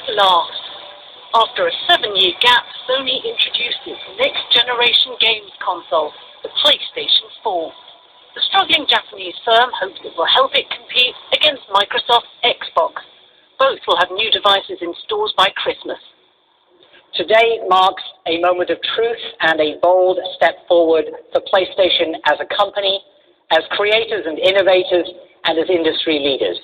at last. After a 7-year gap, Sony introduced its next-generation games console, the PlayStation 4. The struggling Japanese firm hopes it will help it compete against Microsoft's Xbox. Both will have new devices in stores by Christmas. Today marks a moment of truth and a bold step forward for PlayStation as a company, as creators and innovators, and as industry leaders.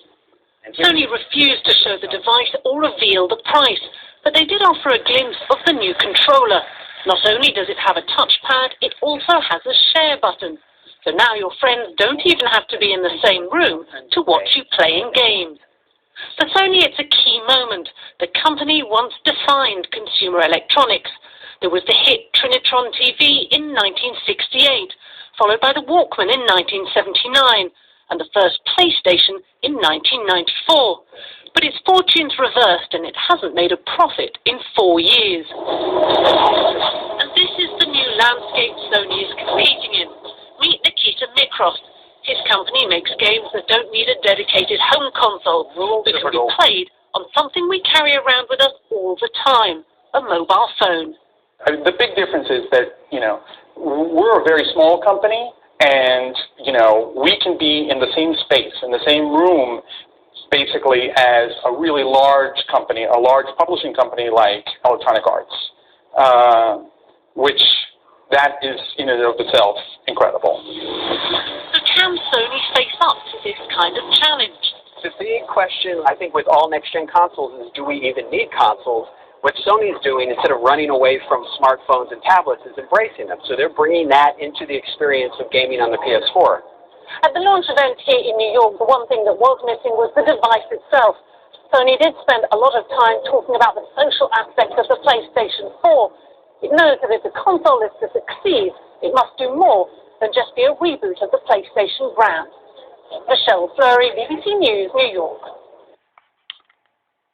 Sony refused to show the device or reveal the price, but they did offer a glimpse of the new controller. Not only does it have a touchpad, it also has a share button. So now your friends don't even have to be in the same room to watch you playing games. For Sony, it's a key moment. The company once defined consumer electronics. There was the hit Trinitron TV in 1968, followed by the Walkman in 1979, and the first PlayStation in 1994. But its fortune's reversed, and it hasn't made a profit in 4 years. And this is the new landscape Sony is competing in. Meet Nikita Mikros. His company makes games that don't need a dedicated home console, but can be played on something we carry around with us all the time, a mobile phone. The big difference is that, we're a very small company, and, we can be in the same space, in the same room, basically, as a really large company, a large publishing company like Electronic Arts, which that is, in and of itself, incredible. So can Sony face up to this kind of challenge? The big question, I think, with all next-gen consoles is, do we even need consoles? What Sony's doing, instead of running away from smartphones and tablets, is embracing them. So they're bringing that into the experience of gaming on the PS4. At the launch event here in New York, the one thing that was missing was the device itself. Sony did spend a lot of time talking about the social aspects of the PlayStation 4. It knows that if the console is to succeed, it must do more than just be a reboot of the PlayStation brand. Michelle Fleury, BBC News, New York.